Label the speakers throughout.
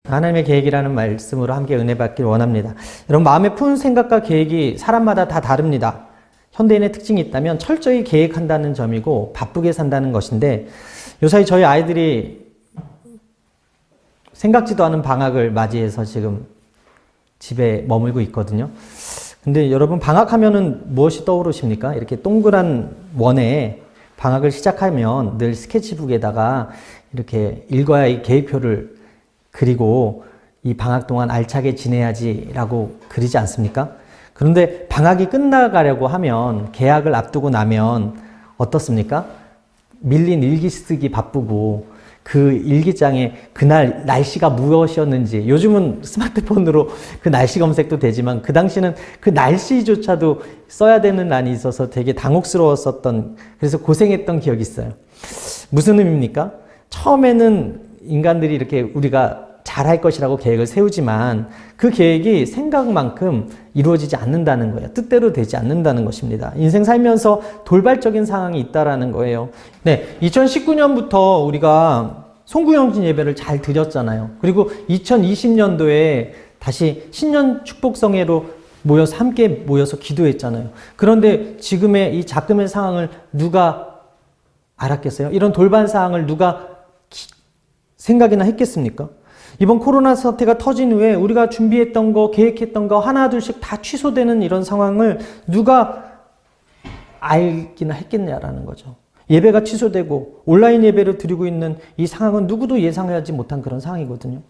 Speaker 1: 하나님의 계획이라는 말씀으로 함께 은혜 받길 원합니다. 여러분, 마음에 푸는 생각과 계획이 사람마다 다 다릅니다. 현대인의 특징이 있다면 철저히 계획한다는 점이고 바쁘게 산다는 것인데, 요사이 저희 아이들이 생각지도 않은 방학을 맞이해서 지금 집에 머물고 있거든요. 근데 여러분, 방학하면은 무엇이 떠오르십니까? 이렇게 동그란 원에 방학을 시작하면 늘 스케치북에다가 이렇게 읽어야 할 계획표를 그리고 이 방학 동안 알차게 지내야지라고 그리지 않습니까? 그런데 방학이 끝나가려고 하면, 개학을 앞두고 나면 어떻습니까? 밀린 일기 쓰기 바쁘고, 그 일기장에 그날 날씨가 무엇이었는지, 요즘은 스마트폰으로 그 날씨 검색도 되지만 그 당시는 그 날씨조차도 써야 되는 난이 있어서 되게 당혹스러웠었던, 그래서 고생했던 기억이 있어요. 무슨 의미입니까? 처음에는 인간들이 이렇게 우리가 잘할 것이라고 계획을 세우지만 그 계획이 생각만큼 이루어지지 않는다는 거예요. 뜻대로 되지 않는다는 것입니다. 인생 살면서 돌발적인 상황이 있다라는 거예요. 네, 2019년부터 우리가 송구영신 예배를 잘 드렸잖아요. 그리고 2020년도에 다시 신년 축복성회로 모여서 함께 모여서 기도했잖아요. 그런데 지금의 이 작금의 상황을 누가 알았겠어요? 이런 돌발 상황을 누가 생각이나 했겠습니까? 이번 코로나 사태가 터진 후에 우리가 준비했던 거, 계획했던 거 하나 둘씩 다 취소되는 이런 상황을 누가 알기나 했겠냐라는 거죠. 예배가 취소되고 온라인 예배를 드리고 있는 이 상황은 누구도 예상하지 못한 그런 상황이거든요.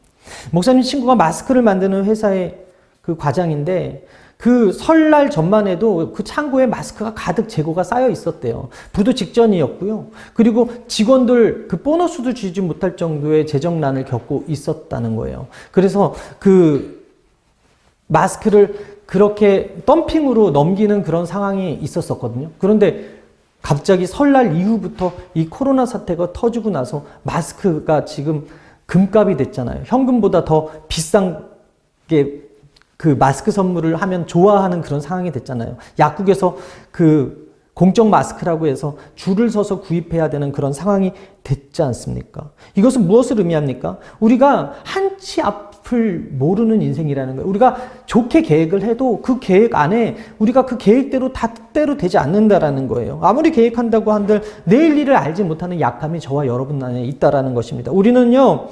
Speaker 1: 목사님 친구가 마스크를 만드는 회사의 그 과장인데, 그 설날 전만 해도 그 창고에 마스크가 가득 재고가 쌓여 있었대요. 부도 직전이었고요. 그리고 직원들 그 보너스도 주지 못할 정도의 재정난을 겪고 있었다는 거예요. 그래서 그 마스크를 그렇게 덤핑으로 넘기는 그런 상황이 있었었거든요. 그런데 갑자기 설날 이후부터 이 코로나 사태가 터지고 나서 마스크가 지금 금값이 됐잖아요. 현금보다 더 비싼 게 그 마스크 선물을 하면 좋아하는 그런 상황이 됐잖아요. 약국에서 그 공적 마스크라고 해서 줄을 서서 구입해야 되는 그런 상황이 됐지 않습니까? 이것은 무엇을 의미합니까? 우리가 한치 앞을 모르는 인생이라는 거예요. 우리가 좋게 계획을 해도 그 계획 안에 우리가 그 계획대로 다 뜻대로 되지 않는다라는 거예요. 아무리 계획한다고 한들 내일 일을 알지 못하는 약함이 저와 여러분 안에 있다라는 것입니다. 우리는요,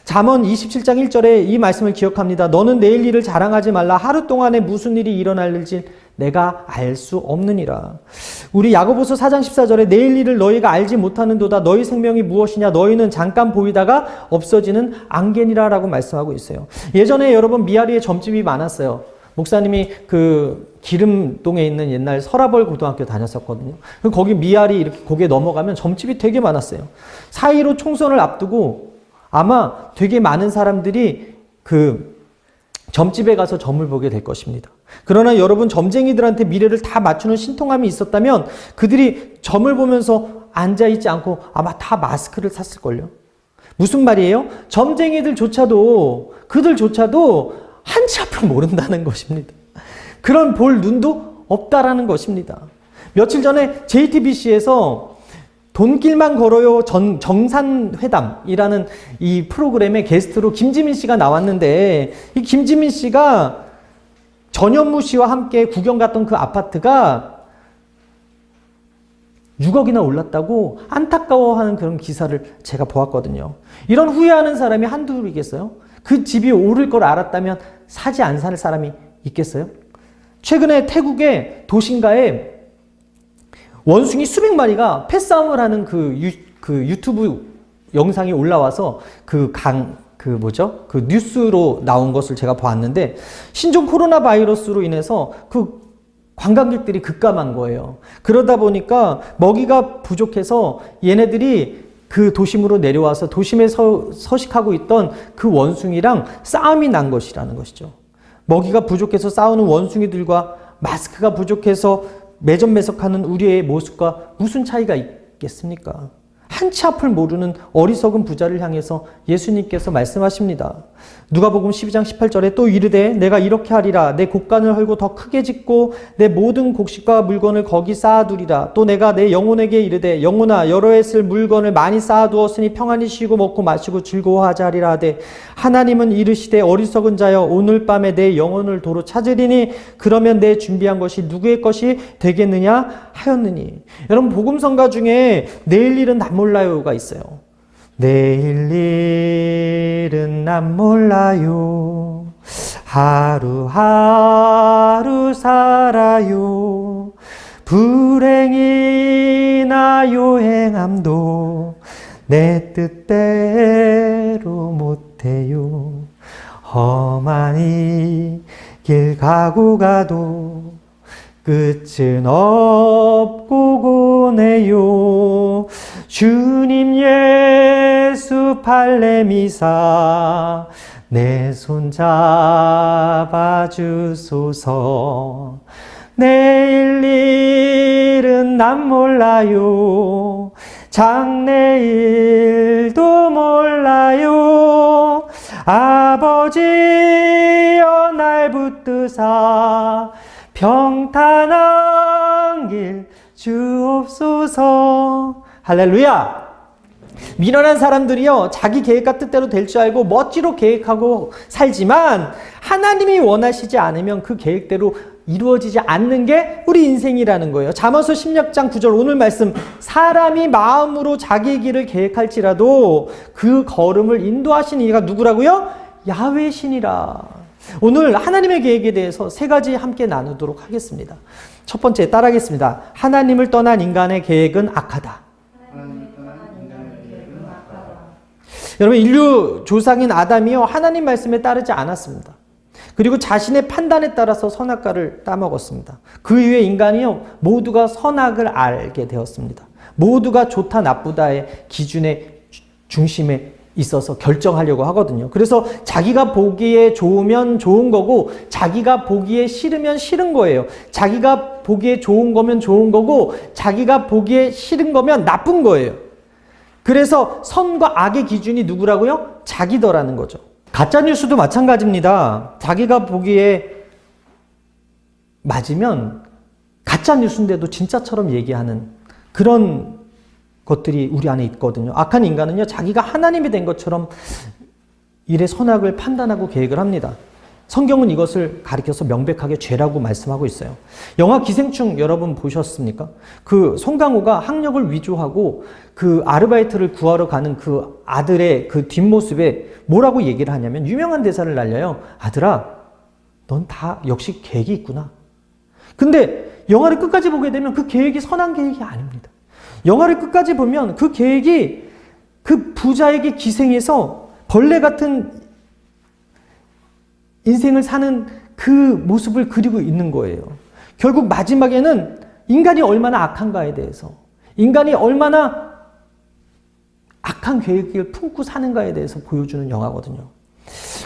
Speaker 1: 잠언 27장 1절에 이 말씀을 기억합니다. 너는 내일 일을 자랑하지 말라. 하루 동안에 무슨 일이 일어날지 내가 알 수 없느니라. 우리 야고보서 4장 14절에 내일 일을 너희가 알지 못하는도다. 너희 생명이 무엇이냐? 너희는 잠깐 보이다가 없어지는 안개니라 라고 말씀하고 있어요. 예전에 여러분 미아리에 점집이 많았어요. 목사님이 그 기름동에 있는 옛날 서라벌 고등학교 다녔었거든요. 거기 미아리 이렇게 고개 넘어가면 점집이 되게 많았어요. 4.15 총선을 앞두고 아마 되게 많은 사람들이 그 점집에 가서 점을 보게 될 것입니다. 그러나 여러분, 점쟁이들한테 미래를 다 맞추는 신통함이 있었다면 그들이 점을 보면서 앉아있지 않고 아마 다 마스크를 샀을걸요. 무슨 말이에요? 점쟁이들조차도, 그들조차도 한치 앞을 모른다는 것입니다. 그런 볼 눈도 없다라는 것입니다. 며칠 전에 JTBC에서 돈길만 걸어요 정산회담이라는 이 프로그램에 게스트로 김지민 씨가 나왔는데, 이 김지민 씨가 전현무 씨와 함께 구경 갔던 그 아파트가 6억이나 올랐다고 안타까워하는 그런 기사를 제가 보았거든요. 이런 후회하는 사람이 한둘이겠어요? 그 집이 오를 걸 알았다면 사지 안 살 사람이 있겠어요? 최근에 태국의 도심가에 원숭이 수백 마리가 패싸움을 하는 그 유튜브 영상이 올라와서 그 뉴스로 나온 것을 제가 보았는데, 신종 코로나 바이러스로 인해서 그 관광객들이 급감한 거예요. 그러다 보니까 먹이가 부족해서 얘네들이 그 도심으로 내려와서 도심에 서식하고 있던 그 원숭이랑 싸움이 난 것이라는 것이죠. 먹이가 부족해서 싸우는 원숭이들과 마스크가 부족해서 매점매석하는 우리의 모습과 무슨 차이가 있겠습니까? 한치 앞을 모르는 어리석은 부자를 향해서 예수님께서 말씀하십니다. 누가복음 12장 18절에 또 이르되 내가 이렇게 하리라. 내 곡간을 헐고 더 크게 짓고 내 모든 곡식과 물건을 거기 쌓아두리라. 또 내가 내 영혼에게 이르되 영혼아 여러 해 쓸 물건을 많이 쌓아두었으니 평안히 쉬고 먹고 마시고 즐거워하자 하리라 하되 하나님은 이르시되 어리석은 자여 오늘 밤에 내 영혼을 도로 찾으리니 그러면 내 준비한 것이 누구의 것이 되겠느냐 하였느니. 여러분 복음성가 중에 내일 일은 난 몰라요가 있어요. 내일 일은 난 몰라요. 하루하루 살아요. 불행이나 요행함도 내 뜻대로 못해요. 험한 이 길 가고 가도 끝은 없고 고네요. 주님 예수 팔레미사 내 손 잡아주소서. 내일 일은 난 몰라요. 장래일도 몰라요. 아버지여 날 붙드사 평탄한 길 주옵소서. 할렐루야. 미련한 사람들이요 자기 계획과 뜻대로 될 줄 알고 멋지로 계획하고 살지만 하나님이 원하시지 않으면 그 계획대로 이루어지지 않는 게 우리 인생이라는 거예요. 잠언서 16장 9절 오늘 말씀, 사람이 마음으로 자기 길을 계획할지라도 그 걸음을 인도하시는 이가 누구라고요? 야훼 신이라. 오늘 하나님의 계획에 대해서 세 가지 함께 나누도록 하겠습니다. 첫 번째 따라하겠습니다. 하나님을 떠난 인간의 계획은 악하다. 여러분 인류 조상인 아담이요 하나님 말씀에 따르지 않았습니다. 그리고 자신의 판단에 따라서 선악과를 따먹었습니다. 그 이후에 인간이요 모두가 선악을 알게 되었습니다. 모두가 좋다 나쁘다의 기준의 중심에 있어서 결정하려고 하거든요. 그래서 자기가 보기에 좋으면 좋은 거고 자기가 보기에 싫으면 싫은 거예요. 자기가 보기에 좋은 거면 좋은 거고 자기가 보기에 싫은 거면 나쁜 거예요. 그래서 선과 악의 기준이 누구라고요? 자기더라는 거죠. 가짜뉴스도 마찬가지입니다. 자기가 보기에 맞으면 가짜뉴스인데도 진짜처럼 얘기하는 그런 것들이 우리 안에 있거든요. 악한 인간은요, 자기가 하나님이 된 것처럼 일의 선악을 판단하고 계획을 합니다. 성경은 이것을 가리켜서 명백하게 죄라고 말씀하고 있어요. 영화 기생충 여러분 보셨습니까? 그 송강호가 학력을 위조하고 그 아르바이트를 구하러 가는 그 아들의 그 뒷모습에 뭐라고 얘기를 하냐면 유명한 대사를 날려요. 아들아, 넌 다 역시 계획이 있구나. 근데 영화를 끝까지 보게 되면 그 계획이 선한 계획이 아닙니다. 영화를 끝까지 보면 그 계획이 그 부자에게 기생해서 벌레 같은 인생을 사는 그 모습을 그리고 있는 거예요. 결국 마지막에는 인간이 얼마나 악한가에 대해서, 인간이 얼마나 악한 계획을 품고 사는가에 대해서 보여주는 영화거든요.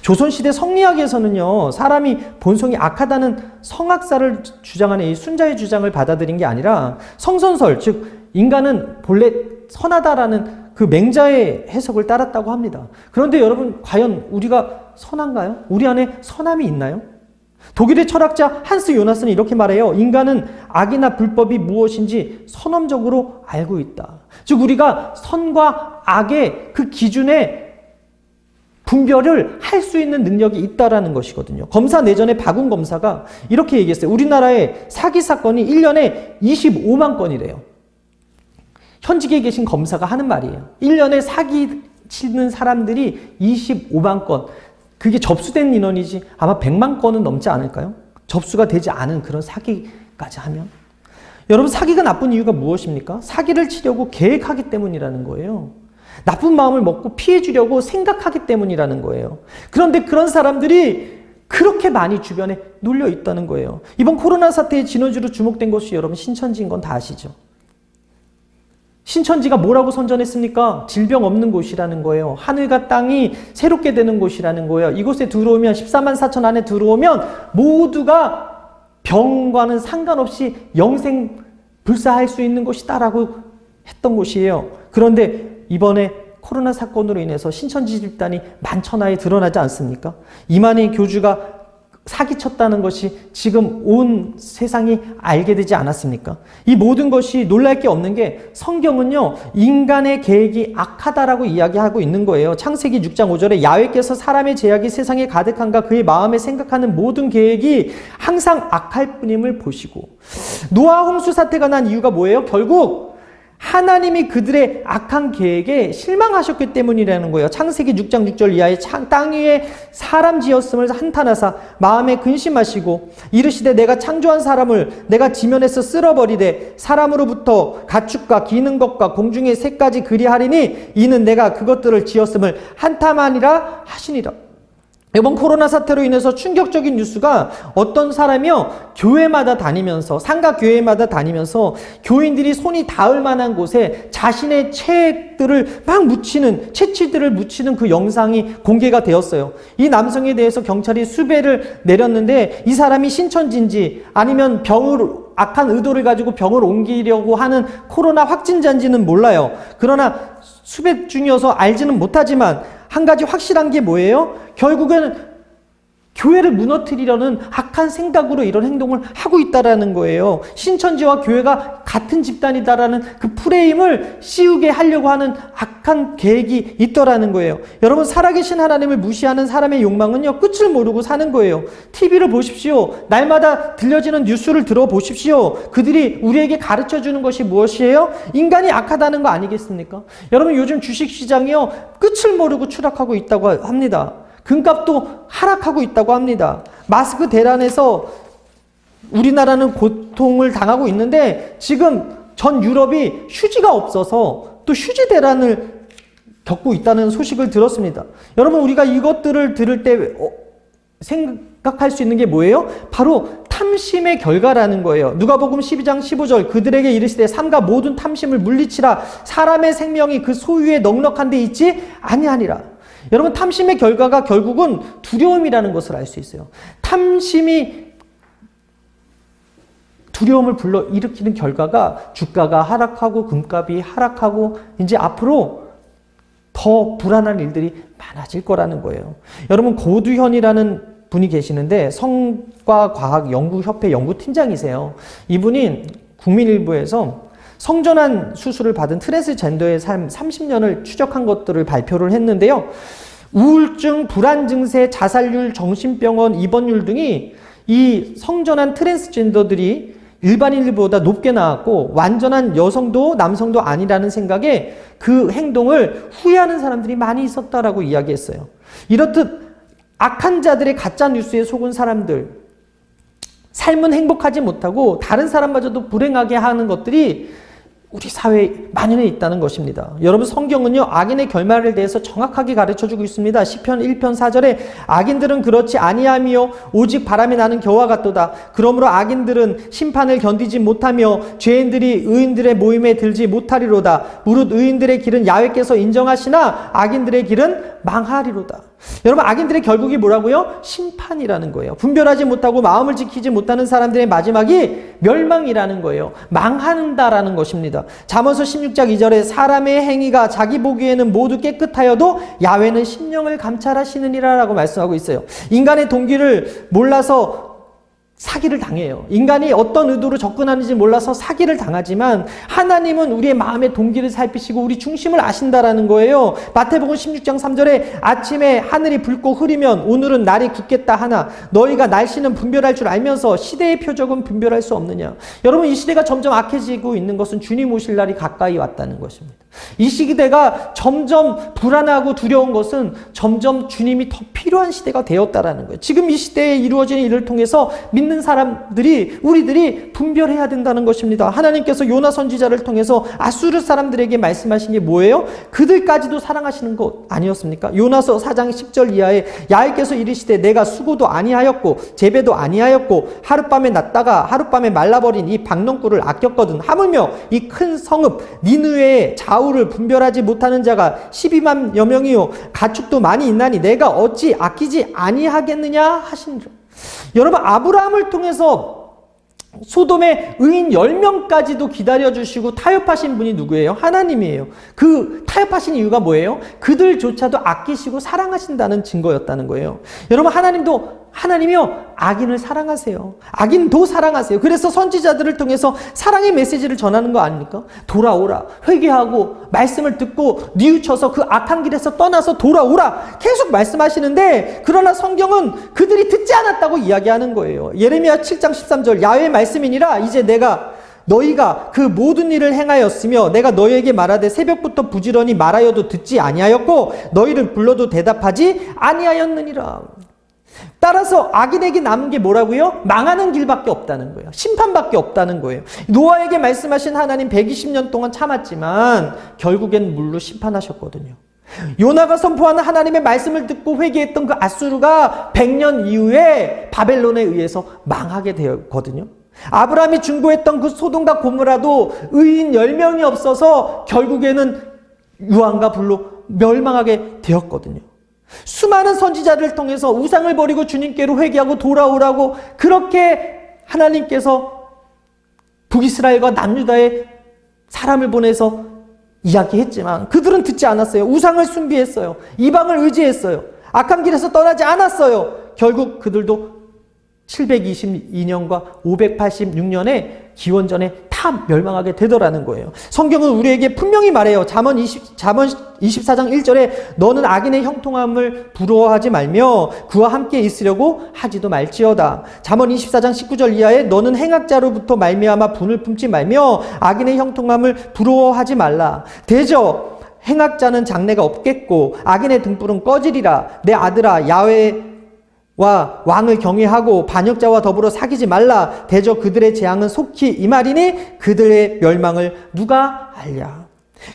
Speaker 1: 조선시대 성리학에서는요, 사람이 본성이 악하다는 성악사를 주장하는 이 순자의 주장을 받아들인 게 아니라 성선설, 즉 인간은 본래 선하다라는 그 맹자의 해석을 따랐다고 합니다. 그런데 여러분, 과연 우리가 선한가요? 우리 안에 선함이 있나요? 독일의 철학자 한스 요나스는 이렇게 말해요. 인간은 악이나 불법이 무엇인지 선험적으로 알고 있다. 즉 우리가 선과 악의 그 기준에 분별을 할 수 있는 능력이 있다라는 것이거든요. 검사 내전의 박웅 검사가 이렇게 얘기했어요. 우리나라의 사기 사건이 1년에 25만 건이래요. 현직에 계신 검사가 하는 말이에요. 1년에 사기 치는 사람들이 25만 건. 그게 접수된 인원이지 아마 100만 건은 넘지 않을까요? 접수가 되지 않은 그런 사기까지 하면. 여러분, 사기가 나쁜 이유가 무엇입니까? 사기를 치려고 계획하기 때문이라는 거예요. 나쁜 마음을 먹고 피해 주려고 생각하기 때문이라는 거예요. 그런데 그런 사람들이 그렇게 많이 주변에 눌려 있다는 거예요. 이번 코로나 사태의 진원지로 주목된 것이 여러분 신천지인 건 다 아시죠? 신천지가 뭐라고 선전했습니까? 질병 없는 곳이라는 거예요. 하늘과 땅이 새롭게 되는 곳이라는 거예요. 이곳에 들어오면 14만 4천 안에 들어오면 모두가 병과는 상관없이 영생 불사할 수 있는 곳이다라고 했던 곳이에요. 그런데 이번에 코로나 사건으로 인해서 신천지 집단이 만천하에 드러나지 않습니까? 이만희 교주가 사기쳤다는 것이 지금 온 세상이 알게 되지 않았습니까? 이 모든 것이 놀랄 게 없는 게 성경은요, 인간의 계획이 악하다라고 이야기하고 있는 거예요. 창세기 6장 5절에 야훼께서 사람의 제약이 세상에 가득한가 그의 마음에 생각하는 모든 계획이 항상 악할 뿐임을 보시고, 노아 홍수 사태가 난 이유가 뭐예요? 결국 하나님이 그들의 악한 계획에 실망하셨기 때문이라는 거예요. 창세기 6장 6절 이하에 땅 위에 사람 지었음을 한탄하사 마음에 근심하시고 이르시되 내가 창조한 사람을 내가 지면에서 쓸어버리되 사람으로부터 가축과 기는 것과 공중의 새까지 그리하리니 이는 내가 그것들을 지었음을 한탄하니라 하시니라. 이번 코로나 사태로 인해서 충격적인 뉴스가 어떤 사람이요, 교회마다 다니면서, 상가 교회마다 다니면서 교인들이 손이 닿을 만한 곳에 자신의 채들을 막 묻히는, 채취들을 묻히는 그 영상이 공개가 되었어요. 이 남성에 대해서 경찰이 수배를 내렸는데 이 사람이 신천지인지 아니면 악한 의도를 가지고 병을 옮기려고 하는 코로나 확진자인지는 몰라요. 그러나 수배 중이어서 알지는 못하지만 한 가지 확실한 게 뭐예요? 결국은 교회를 무너뜨리려는 악한 생각으로 이런 행동을 하고 있다라는 거예요. 신천지와 교회가 같은 집단이다라는 그 프레임을 씌우게 하려고 하는 악한 계획이 있더라는 거예요. 여러분, 살아계신 하나님을 무시하는 사람의 욕망은요, 끝을 모르고 사는 거예요. TV를 보십시오. 날마다 들려지는 뉴스를 들어보십시오. 그들이 우리에게 가르쳐주는 것이 무엇이에요? 인간이 악하다는 거 아니겠습니까? 여러분, 요즘 주식시장이요, 끝을 모르고 추락하고 있다고 합니다. 금값도 하락하고 있다고 합니다. 마스크 대란에서 우리나라는 고통을 당하고 있는데 지금 전 유럽이 휴지가 없어서 또 휴지 대란을 겪고 있다는 소식을 들었습니다. 여러분, 우리가 이것들을 들을 때 생각할 수 있는 게 뭐예요? 바로 탐심의 결과라는 거예요. 누가복음 12장 15절 그들에게 이르시되 삼가 모든 탐심을 물리치라 사람의 생명이 그 소유에 넉넉한 데 있지 아니하니라. 여러분, 탐심의 결과가 결국은 두려움이라는 것을 알 수 있어요. 탐심이 두려움을 일으키는 결과가 주가가 하락하고 금값이 하락하고 이제 앞으로 더 불안한 일들이 많아질 거라는 거예요. 여러분, 고두현이라는 분이 계시는데 성과과학연구협회 연구팀장이세요. 이분이 국민일보에서 성전환 수술을 받은 트랜스젠더의 삶 30년을 추적한 것들을 발표를 했는데요. 우울증, 불안 증세, 자살률, 정신병원 입원율 등이 이 성전환 트랜스젠더들이 일반인들보다 높게 나왔고 완전한 여성도 남성도 아니라는 생각에 그 행동을 후회하는 사람들이 많이 있었다라고 이야기했어요. 이렇듯 악한 자들의 가짜 뉴스에 속은 사람들, 삶은 행복하지 못하고 다른 사람마저도 불행하게 하는 것들이 우리 사회에 만연해 있다는 것입니다. 여러분, 성경은요, 악인의 결말에 대해서 정확하게 가르쳐주고 있습니다. 시편 1편 4절에 악인들은 그렇지 아니하며 오직 바람이 나는 겨와 같도다. 그러므로 악인들은 심판을 견디지 못하며 죄인들이 의인들의 모임에 들지 못하리로다. 무릇 의인들의 길은 야훼께서 인정하시나 악인들의 길은 망하리로다. 여러분, 악인들의 결국이 뭐라고요? 심판이라는 거예요. 분별하지 못하고 마음을 지키지 못하는 사람들의 마지막이 멸망이라는 거예요. 망한다라는 것입니다. 잠언서 16장 2절에 사람의 행위가 자기 보기에는 모두 깨끗하여도 야훼는 심령을 감찰하시느니라 라고 말씀하고 있어요. 인간의 동기를 몰라서 사기를 당해요. 인간이 어떤 의도로 접근하는지 몰라서 사기를 당하지만 하나님은 우리의 마음의 동기를 살피시고 우리 중심을 아신다라는 거예요. 마태복음 16장 3절에 아침에 하늘이 붉고 흐리면 오늘은 날이 굳겠다 하나 너희가 날씨는 분별할 줄 알면서 시대의 표적은 분별할 수 없느냐. 여러분, 이 시대가 점점 악해지고 있는 것은 주님 오실 날이 가까이 왔다는 것입니다. 이 시대가 점점 불안하고 두려운 것은 점점 주님이 더 필요한 시대가 되었다라는 거예요. 지금 이 시대에 이루어지는 일을 통해서 믿는 사람들이, 우리들이 분별해야 된다는 것입니다. 하나님께서 요나 선지자를 통해서 아수르 사람들에게 말씀하신 게 뭐예요? 그들까지도 사랑하시는 것 아니었습니까? 요나서 4장 10절 이하에 야훼께서 이르시되 내가 수고도 아니하였고 재배도 아니하였고 하룻밤에 났다가 하룻밤에 말라버린 이 박농꿀을 아꼈거든. 하물며 이 큰 성읍 니느웨의 좌우를 분별하지 못하는 자가 12만여 명이요 가축도 많이 있나니 내가 어찌 아끼지 아니하겠느냐 하시니라. 여러분, 아브라함을 통해서 소돔의 의인 10명까지도 기다려주시고 타협하신 분이 누구예요? 하나님이에요. 그 타협하신 이유가 뭐예요? 그들조차도 아끼시고 사랑하신다는 증거였다는 거예요. 여러분, 하나님이요, 악인을 사랑하세요. 악인도 사랑하세요. 그래서 선지자들을 통해서 사랑의 메시지를 전하는 거 아닙니까? 돌아오라, 회개하고 말씀을 듣고 뉘우쳐서 그 악한 길에서 떠나서 돌아오라 계속 말씀하시는데, 그러나 성경은 그들이 듣지 않았다고 이야기하는 거예요. 예레미야 7장 13절, 야훼의 말씀이니라 이제 너희가 그 모든 일을 행하였으며 내가 너희에게 말하되 새벽부터 부지런히 말하여도 듣지 아니하였고 너희를 불러도 대답하지 아니하였느니라. 따라서 악인에게 남은 게 뭐라고요? 망하는 길밖에 없다는 거예요. 심판밖에 없다는 거예요. 노아에게 말씀하신 하나님 120년 동안 참았지만 결국엔 물로 심판하셨거든요. 요나가 선포하는 하나님의 말씀을 듣고 회개했던 그 아수르가 100년 이후에 바벨론에 의해서 망하게 되었거든요. 아브라함이 중보했던 그 소돔과 고모라도 의인 10명이 없어서 결국에는 유황과 불로 멸망하게 되었거든요. 수많은 선지자를 통해서 우상을 버리고 주님께로 회개하고 돌아오라고 그렇게 하나님께서 북이스라엘과 남유다에 사람을 보내서 이야기했지만 그들은 듣지 않았어요. 우상을 숭배했어요. 이방을 의지했어요. 악한 길에서 떠나지 않았어요. 결국 그들도 722년과 586년에 기원전에 다 멸망하게 되더라는 거예요. 성경은 우리에게 분명히 말해요. 잠언 24장 1절에 너는 악인의 형통함을 부러워하지 말며 그와 함께 있으려고 하지도 말지어다. 잠언 24장 19절 이하에 너는 행악자로부터 말미암아 분을 품지 말며 악인의 형통함을 부러워하지 말라. 대저 행악자는 장래가 없겠고 악인의 등불은 꺼지리라. 내 아들아, 야훼와 왕을 경외하고 반역자와 더불어 사귀지 말라. 대저 그들의 재앙은 속히 임하리니 그들의 멸망을 누가 알랴.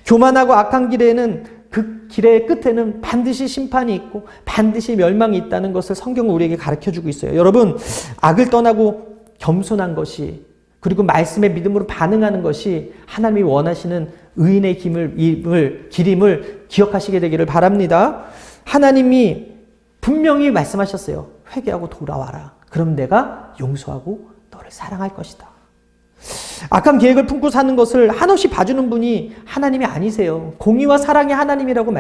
Speaker 1: 교만하고 악한 길에는 그 길의 끝에는 반드시 심판이 있고 반드시 멸망이 있다는 것을 성경은 우리에게 가르쳐주고 있어요. 여러분, 악을 떠나고 겸손한 것이, 그리고 말씀의 믿음으로 반응하는 것이 하나님이 원하시는 의인의 기림을 기억하시게 되기를 바랍니다. 하나님이 분명히 말씀하셨어요. 회개하고 돌아와라. 그럼 내가 용서하고 너를 사랑할 것이다. 악한 계획을 품고 사는 것을 한없이 봐주는 분이 하나님이 아니세요. 공의와 사랑의 하나님이라고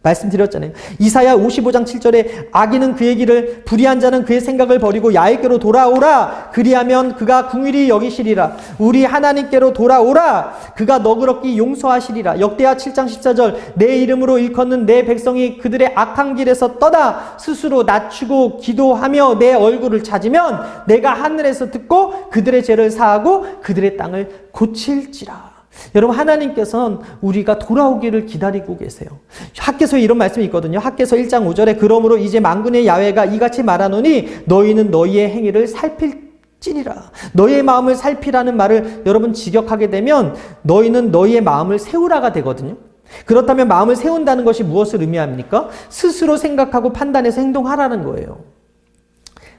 Speaker 1: 말씀드렸잖아요. 이사야 55장 7절에 악인은 그의 길을, 불의한 자는 그의 생각을 버리고 야훼께로 돌아오라. 그리하면 그가 궁휼히 여기시리라. 우리 하나님께로 돌아오라. 그가 너그럽게 용서하시리라. 역대하 7장 14절 내 이름으로 일컫는 내 백성이 그들의 악한 길에서 떠나 스스로 낮추고 기도하며 내 얼굴을 찾으면 내가 하늘에서 듣고 그들의 죄를 사하고 그들의 땅을 고칠지라. 여러분, 하나님께서는 우리가 돌아오기를 기다리고 계세요. 학개서에 이런 말씀이 있거든요. 학개서 1장 5절에 그러므로 이제 만군의 야훼가 이같이 말하노니 너희는 너희의 행위를 살필지니라. 너희의 마음을 살피라는 말을 여러분 직역하게 되면 너희는 너희의 마음을 세우라가 되거든요. 그렇다면 마음을 세운다는 것이 무엇을 의미합니까? 스스로 생각하고 판단해서 행동하라는 거예요.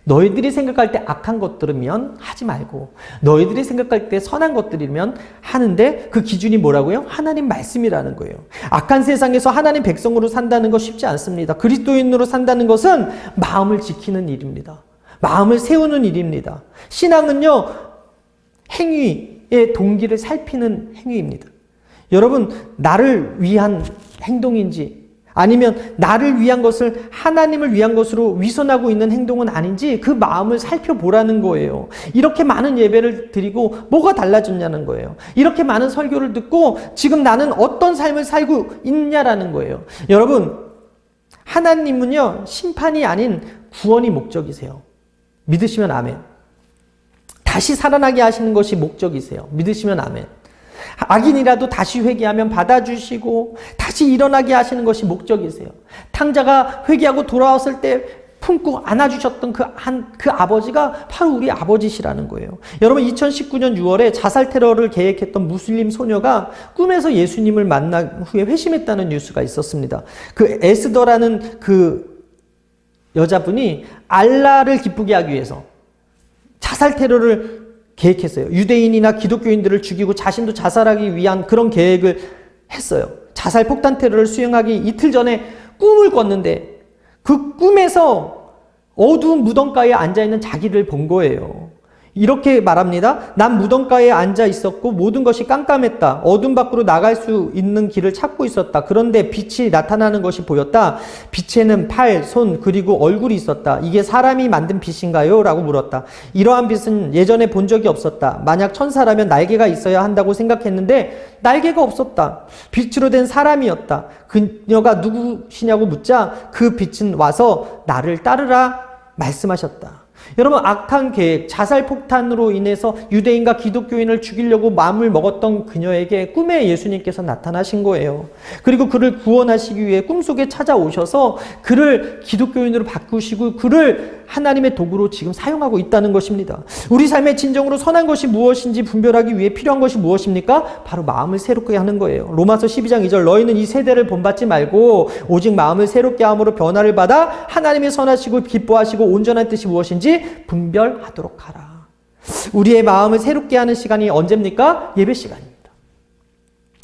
Speaker 1: 너희들이 생각할 때 악한 것들이면 하지 말고 너희들이 생각할 때 선한 것들이면 하는데 그 기준이 뭐라고요? 하나님 말씀이라는 거예요. 악한 세상에서 하나님 백성으로 산다는 거 쉽지 않습니다. 그리스도인으로 산다는 것은 마음을 지키는 일입니다. 마음을 세우는 일입니다. 신앙은요, 행위의 동기를 살피는 행위입니다. 여러분, 나를 위한 행동인지 아니면 나를 위한 것을 하나님을 위한 것으로 위선하고 있는 행동은 아닌지 그 마음을 살펴보라는 거예요. 이렇게 많은 예배를 드리고 뭐가 달라졌냐는 거예요. 이렇게 많은 설교를 듣고 지금 나는 어떤 삶을 살고 있냐라는 거예요. 여러분, 하나님은요, 심판이 아닌 구원이 목적이세요. 믿으시면 아멘. 다시 살아나게 하시는 것이 목적이세요. 믿으시면 아멘. 악인이라도 다시 회개하면 받아주시고 다시 일어나게 하시는 것이 목적이세요. 탕자가 회개하고 돌아왔을 때 품고 안아주셨던 그 아버지가 바로 우리 아버지시라는 거예요. 여러분, 2019년 6월에 자살 테러를 계획했던 무슬림 소녀가 꿈에서 예수님을 만난 후에 회심했다는 뉴스가 있었습니다. 그 에스더라는 그 여자분이 알라를 기쁘게 하기 위해서 자살 테러를 계획했어요. 유대인이나 기독교인들을 죽이고 자신도 자살하기 위한 그런 계획을 했어요. 자살 폭탄 테러를 수행하기 이틀 전에 꿈을 꿨는데 그 꿈에서 어두운 무덤가에 앉아있는 자기를 본 거예요. 이렇게 말합니다. 난 무덤가에 앉아 있었고 모든 것이 깜깜했다. 어둠 밖으로 나갈 수 있는 길을 찾고 있었다. 그런데 빛이 나타나는 것이 보였다. 빛에는 팔, 손, 그리고 얼굴이 있었다. 이게 사람이 만든 빛인가요? 라고 물었다. 이러한 빛은 예전에 본 적이 없었다. 만약 천사라면 날개가 있어야 한다고 생각했는데 날개가 없었다. 빛으로 된 사람이었다. 그녀가 누구시냐고 묻자 그 빛은 와서 나를 따르라 말씀하셨다. 여러분, 악한 계획, 자살 폭탄으로 인해서 유대인과 기독교인을 죽이려고 마음을 먹었던 그녀에게 꿈에 예수님께서 나타나신 거예요. 그리고 그를 구원하시기 위해 꿈속에 찾아오셔서 그를 기독교인으로 바꾸시고 그를 하나님의 도구로 지금 사용하고 있다는 것입니다. 우리 삶의 진정으로 선한 것이 무엇인지 분별하기 위해 필요한 것이 무엇입니까? 바로 마음을 새롭게 하는 거예요. 로마서 12장 2절, 너희는 이 세대를 본받지 말고 오직 마음을 새롭게 함으로 변화를 받아 하나님의 선하시고 기뻐하시고 온전한 뜻이 무엇인지 분별하도록 하라. 우리의 마음을 새롭게 하는 시간이 언제입니까? 예배 시간입니다.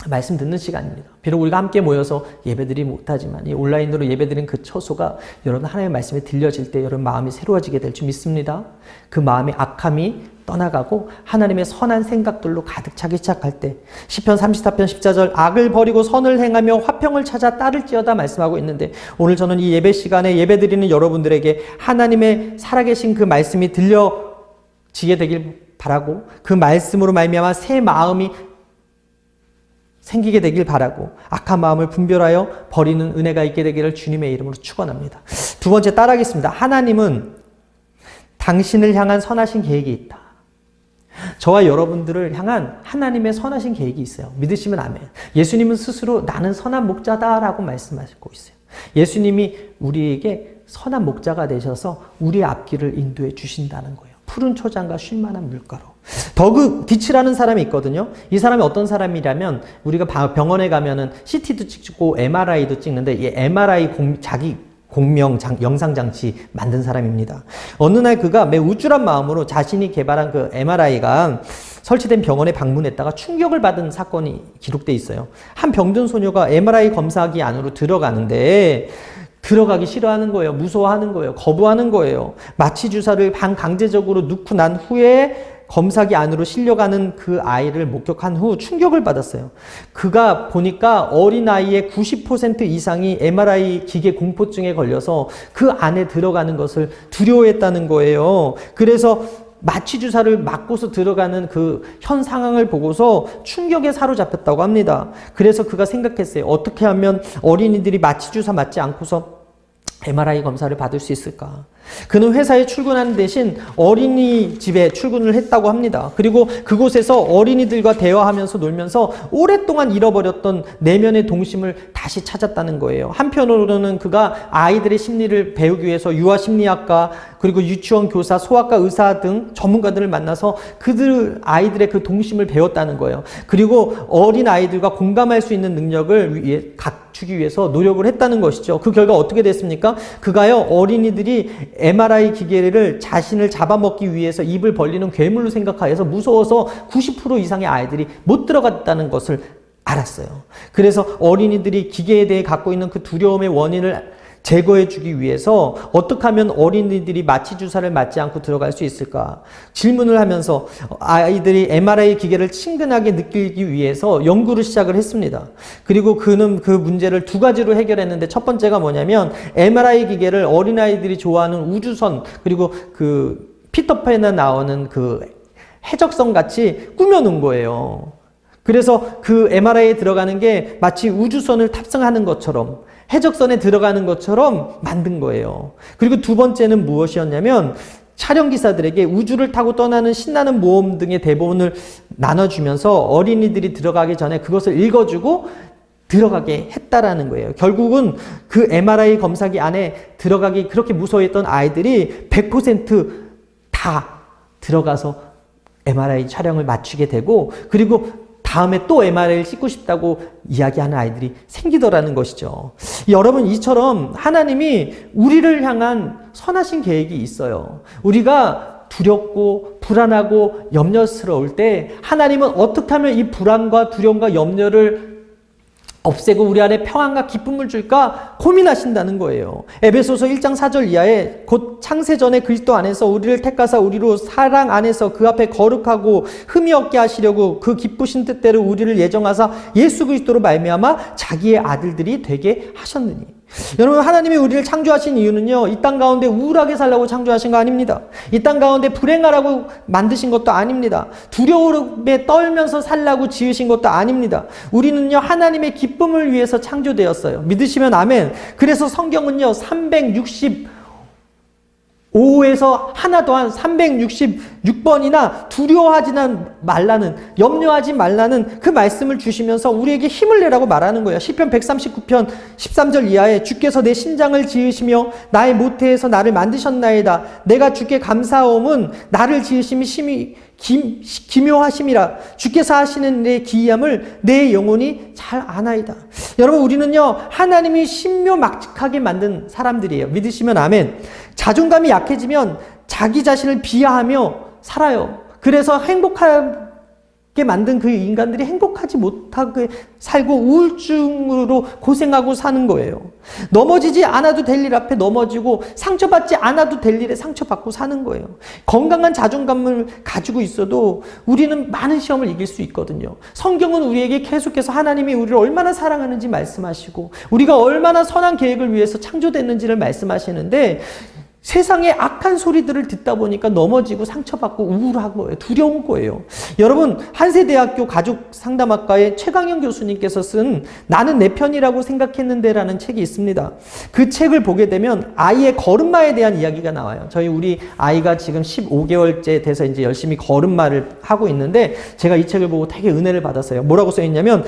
Speaker 1: 말씀 듣는 시간입니다. 비록 우리가 함께 모여서 예배드리지 못하지만 이 온라인으로 예배드리는 그 처소가 여러분 하나님의 말씀이 들려질 때 여러분 마음이 새로워지게 될 줄 믿습니다. 그 마음의 악함이 떠나가고 하나님의 선한 생각들로 가득 차기 시작할 때 시편 34편 14절 악을 버리고 선을 행하며 화평을 찾아 따를지어다 말씀하고 있는데 오늘 저는 이 예배 시간에 예배드리는 여러분들에게 하나님의 살아계신 그 말씀이 들려지게 되길 바라고 그 말씀으로 말미암아 새 마음이 생기게 되길 바라고 악한 마음을 분별하여 버리는 은혜가 있게 되기를 주님의 이름으로 축원합니다. 두 번째 따라하겠습니다. 하나님은 당신을 향한 선하신 계획이 있다. 저와 여러분들을 향한 하나님의 선하신 계획이 있어요. 믿으시면 아멘. 예수님은 스스로 나는 선한 목자다라고 말씀하시고 있어요. 예수님이 우리에게 선한 목자가 되셔서 우리의 앞길을 인도해 주신다는 거예요. 푸른 초장과 쉴만한 물가로. 더그 디치라는 사람이 있거든요. 이 사람이 어떤 사람이라면 우리가 병원에 가면은 CT도 찍고 MRI도 찍는데 이 MRI 자기 공명 영상장치 만든 사람입니다. 어느 날 그가 매우 우쭐한 마음으로 자신이 개발한 그 MRI가 설치된 병원에 방문했다가 충격을 받은 사건이 기록돼 있어요. 한 병든 소녀가 MRI 검사기 안으로 들어가는데 들어가기 싫어하는 거예요. 무서워하는 거예요. 거부하는 거예요. 마취 주사를 반강제적으로 넣고 난 후에 검사기 안으로 실려가는 그 아이를 목격한 후 충격을 받았어요. 그가 보니까 어린아이의 90% 이상이 MRI 기계 공포증에 걸려서 그 안에 들어가는 것을 두려워했다는 거예요. 그래서 마취 주사를 맞고서 들어가는 그 현 상황을 보고서 충격에 사로잡혔다고 합니다. 그래서 그가 생각했어요. 어떻게 하면 어린이들이 마취 주사 맞지 않고서 MRI 검사를 받을 수 있을까? 그는 회사에 출근하는 대신 어린이집에 출근을 했다고 합니다. 그리고 그곳에서 어린이들과 대화하면서 놀면서 오랫동안 잃어버렸던 내면의 동심을 다시 찾았다는 거예요. 한편으로는 그가 아이들의 심리를 배우기 위해서 유아심리학과 그리고 유치원 교사, 소아과 의사 등 전문가들을 만나서 그들 아이들의 그 동심을 배웠다는 거예요. 그리고 어린 아이들과 공감할 수 있는 능력을 갖추기 위해서 노력을 했다는 것이죠. 그 결과 어떻게 됐습니까? 그가요, 어린이들이 MRI 기계를 자신을 잡아먹기 위해서 입을 벌리는 괴물로 생각하여서 무서워서 90% 이상의 아이들이 못 들어갔다는 것을 알았어요. 그래서 어린이들이 기계에 대해 갖고 있는 그 두려움의 원인을 제거해주기 위해서 어떻게 하면 어린이들이 마취 주사를 맞지 않고 들어갈 수 있을까? 질문을 하면서 아이들이 MRI 기계를 친근하게 느끼기 위해서 연구를 시작을 했습니다. 그리고 그는 그 문제를 두 가지로 해결했는데 첫 번째가 뭐냐면 MRI 기계를 어린아이들이 좋아하는 우주선 그리고 그 피터팬에 나오는 그 해적선 같이 꾸며놓은 거예요. 그래서 그 MRI에 들어가는 게 마치 우주선을 탑승하는 것처럼 해적선에 들어가는 것처럼 만든 거예요. 그리고 두 번째는 무엇이었냐면 촬영기사들에게 우주를 타고 떠나는 신나는 모험 등의 대본을 나눠주면서 어린이들이 들어가기 전에 그것을 읽어주고 들어가게 했다라는 거예요. 결국은 그 MRI 검사기 안에 들어가기 그렇게 무서워했던 아이들이 100% 들어가서 MRI 촬영을 마치게 되고 그리고 다음에 또 MRI를 찍고 싶다고 이야기하는 아이들이 생기더라는 것이죠. 여러분, 이처럼 하나님이 우리를 향한 선하신 계획이 있어요. 우리가 두렵고 불안하고 염려스러울 때 하나님은 어떻게 하면 이 불안과 두려움과 염려를 없애고 우리 안에 평안과 기쁨을 줄까 고민하신다는 거예요. 에베소서 1장 4절 이하에 곧 창세전에 그리스도 안에서 우리를 택하사 우리로 사랑 안에서 그 앞에 거룩하고 흠이 없게 하시려고 그 기쁘신 뜻대로 우리를 예정하사 예수 그리스도로 말미암아 자기의 아들들이 되게 하셨느니. 여러분, 하나님이 우리를 창조하신 이유는요, 이 땅 가운데 우울하게 살라고 창조하신 거 아닙니다. 이 땅 가운데 불행하라고 만드신 것도 아닙니다. 두려움에 떨면서 살라고 지으신 것도 아닙니다. 우리는요, 하나님의 기쁨을 위해서 창조되었어요. 믿으시면 아멘. 그래서 성경은요, 365에서 하나 더한 366번이나 두려워하지는 말라는, 염려하지 말라는 그 말씀을 주시면서 우리에게 힘을 내라고 말하는 거예요. 시편 139편 13절 이하에 주께서 내 심장을 지으시며 나의 모태에서 나를 만드셨나이다. 내가 주께 감사함은 나를 지으심이 심히 기묘하심이라. 주께서 하시는 내 기이함을 내 영혼이 잘 아나이다. 여러분, 우리는요, 하나님이 신묘막측하게 만든 사람들이에요. 믿으시면 아멘. 자존감이 약해지면 자기 자신을 비하하며 살아요. 그래서 행복하게 만든 그 인간들이 행복하지 못하게 살고 우울증으로 고생하고 사는 거예요. 넘어지지 않아도 될 일 앞에 넘어지고 상처받지 않아도 될 일에 상처받고 사는 거예요. 건강한 자존감을 가지고 있어도 우리는 많은 시험을 이길 수 있거든요. 성경은 우리에게 계속해서 하나님이 우리를 얼마나 사랑하는지 말씀하시고 우리가 얼마나 선한 계획을 위해서 창조됐는지를 말씀하시는데, 세상의 악한 소리들을 듣다 보니까 넘어지고 상처받고 우울한 거예요. 두려운 거예요. 여러분, 한세대학교 가족상담학과의 최강영 교수님께서 쓴 나는 내 편이라고 생각했는데 라는 책이 있습니다. 그 책을 보게 되면 아이의 걸음마에 대한 이야기가 나와요. 우리 아이가 지금 15개월째 돼서 이제 열심히 걸음마를 하고 있는데, 제가 이 책을 보고 되게 은혜를 받았어요. 뭐라고 써있냐면,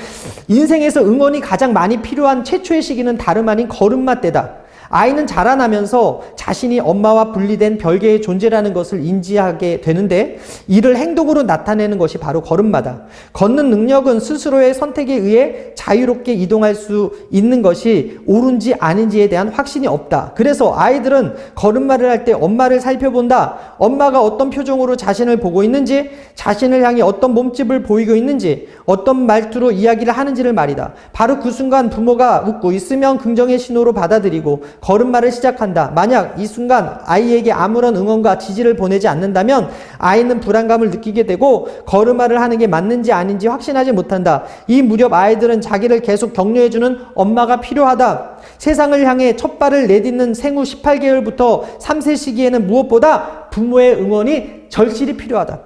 Speaker 1: 인생에서 응원이 가장 많이 필요한 최초의 시기는 다름 아닌 걸음마 때다. 아이는 자라나면서 자신이 엄마와 분리된 별개의 존재라는 것을 인지하게 되는데, 이를 행동으로 나타내는 것이 바로 걸음마다. 걷는 능력은 스스로의 선택에 의해 자유롭게 이동할 수 있는 것이 옳은지 아닌지에 대한 확신이 없다. 그래서 아이들은 걸음마를 할 때 엄마를 살펴본다. 엄마가 어떤 표정으로 자신을 보고 있는지, 자신을 향해 어떤 몸집을 보이고 있는지, 어떤 말투로 이야기를 하는지를 말이다. 바로 그 순간 부모가 웃고 있으면 긍정의 신호로 받아들이고 걸음마를 시작한다. 만약 이 순간 아이에게 아무런 응원과 지지를 보내지 않는다면 아이는 불안감을 느끼게 되고 걸음마를 하는 게 맞는지 아닌지 확신하지 못한다. 이 무렵 아이들은 자기를 계속 격려해주는 엄마가 필요하다. 세상을 향해 첫 발을 내딛는 생후 18개월부터 3세 시기에는 무엇보다 부모의 응원이 절실히 필요하다.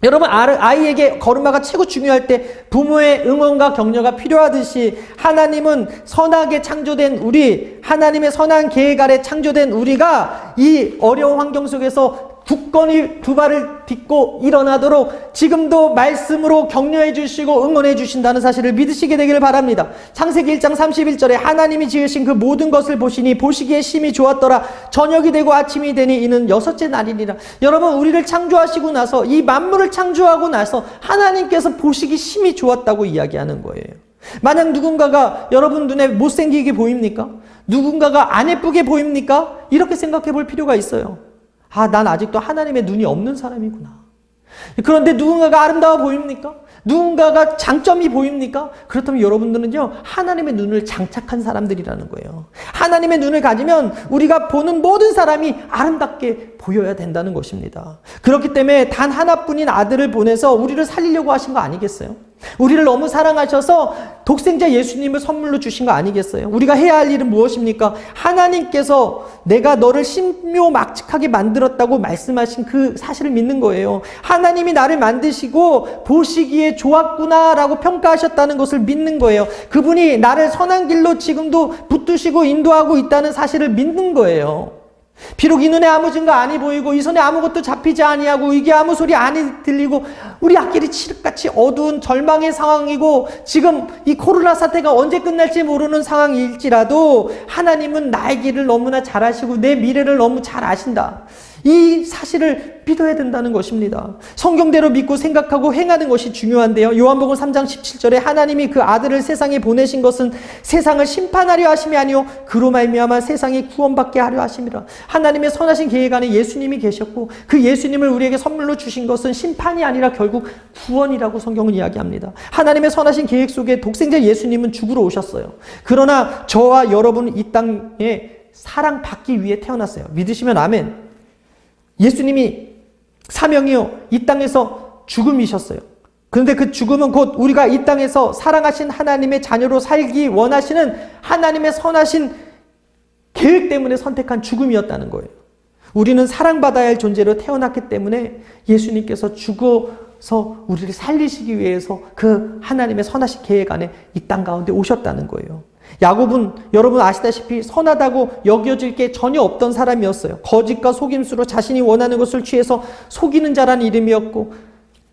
Speaker 1: 여러분, 아이에게 걸음마가 최고 중요할 때 부모의 응원과 격려가 필요하듯이, 하나님은 선하게 창조된 우리, 하나님의 선한 계획 아래 창조된 우리가 이 어려운 환경 속에서 굳건히 두 발을 딛고 일어나도록 지금도 말씀으로 격려해 주시고 응원해 주신다는 사실을 믿으시게 되기를 바랍니다. 창세기 1장 31절에 하나님이 지으신 그 모든 것을 보시니 보시기에 심히 좋았더라. 저녁이 되고 아침이 되니 이는 여섯째 날이니라. 여러분, 우리를 창조하시고 나서, 이 만물을 창조하고 나서 하나님께서 보시기 심히 좋았다고 이야기하는 거예요. 만약 누군가가 여러분 눈에 못생기게 보입니까? 누군가가 안 예쁘게 보입니까? 이렇게 생각해 볼 필요가 있어요. 난 아직도 하나님의 눈이 없는 사람이구나. 그런데 누군가가 아름다워 보입니까? 누군가가 장점이 보입니까? 그렇다면 여러분들은요, 하나님의 눈을 장착한 사람들이라는 거예요. 하나님의 눈을 가지면 우리가 보는 모든 사람이 아름답게 보여야 된다는 것입니다. 그렇기 때문에 단 하나뿐인 아들을 보내서 우리를 살리려고 하신 거 아니겠어요? 우리를 너무 사랑하셔서 독생자 예수님을 선물로 주신 거 아니겠어요? 우리가 해야 할 일은 무엇입니까? 하나님께서 내가 너를 신묘막측하게 만들었다고 말씀하신 그 사실을 믿는 거예요. 하나님이 나를 만드시고 보시기에 좋았구나라고 평가하셨다는 것을 믿는 거예요. 그분이 나를 선한 길로 지금도 붙드시고 인도하고 있다는 사실을 믿는 거예요. 비록 이 눈에 아무 증거 아니 보이고 이 손에 아무것도 잡히지 아니하고 이게 아무 소리 아니 들리고 우리 앞길이 칠흑같이 어두운 절망의 상황이고 지금 이 코로나 사태가 언제 끝날지 모르는 상황일지라도 하나님은 나의 길을 너무나 잘 아시고 내 미래를 너무 잘 아신다. 이 사실을 믿어야 된다는 것입니다. 성경대로 믿고 생각하고 행하는 것이 중요한데요. 요한복음 3장 17절에 하나님이 그 아들을 세상에 보내신 것은 세상을 심판하려 하심이 아니요 그로 말미암아 세상이 구원받게 하려 하심이라. 하나님의 선하신 계획 안에 예수님이 계셨고 그 예수님을 우리에게 선물로 주신 것은 심판이 아니라 결국 구원이라고 성경은 이야기합니다. 하나님의 선하신 계획 속에 독생자 예수님은 죽으러 오셨어요. 그러나 저와 여러분은 이 땅에 사랑받기 위해 태어났어요. 믿으시면 아멘. 예수님이 사명이요 이 땅에서 죽음이셨어요. 그런데 그 죽음은 곧 우리가 이 땅에서 사랑하신 하나님의 자녀로 살기 원하시는 하나님의 선하신 계획 때문에 선택한 죽음이었다는 거예요. 우리는 사랑받아야 할 존재로 태어났기 때문에 예수님께서 죽어서 우리를 살리시기 위해서 그 하나님의 선하신 계획 안에 이 땅 가운데 오셨다는 거예요. 야곱은 여러분 아시다시피 선하다고 여겨질 게 전혀 없던 사람이었어요. 거짓과 속임수로 자신이 원하는 것을 취해서 속이는 자라는 이름이었고